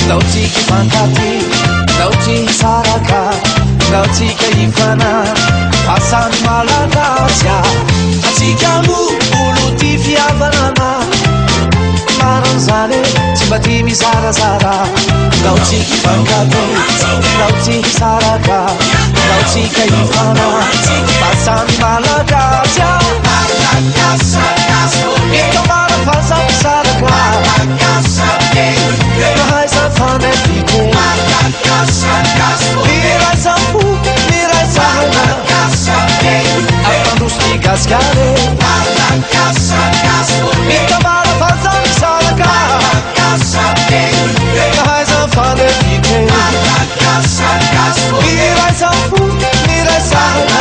Lautiki fantati, lauti saraka, lautika ifana, pasani malakasia. Atika uluti fiavanana, maranzane, timbati misara sara. Lautiki fantati, lauti saraka, lautika ifana, pasani malakasia. Ito mara pasani saraka. Fun every day. Mirai sampu, mirai sana. Apando stigas gale. Mita mara fazan saraka. Mirai fun every day. Mirai sampu, mirai sana.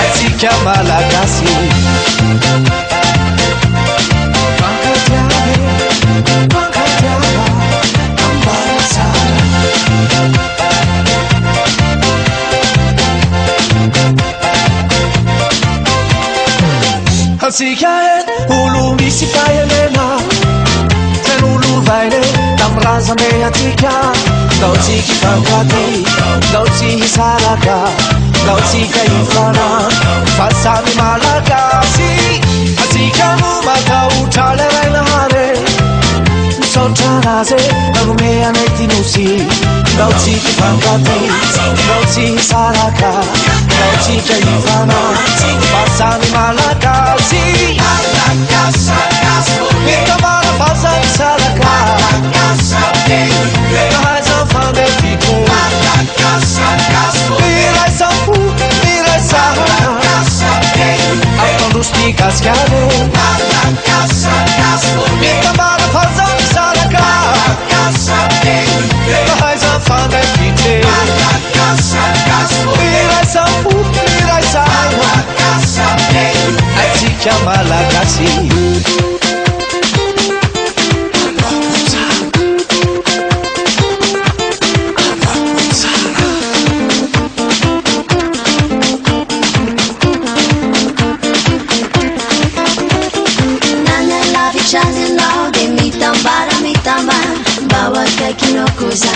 Atika malagasi. Sikaet ulu misi payelena ten ulu vaile tamraza me atika lauti kifangati lauti saraka lauti kaifana fasami malagasi atika mu matau tale vaina hare sontanaze nagume anetinusi lauti kifangati lauti saraka lauti kaifana fasami malagasi. Mita mara fasami saraka. Mirai fun every day. Mirai sampu, mirai sana. Apando stigas gale. Mita mara fasami saraka. Mirai fun every day. Mirai sampu, mirai sana. Atika malagasi. Nana lavi chazino de mitamba bawa kakino kuza.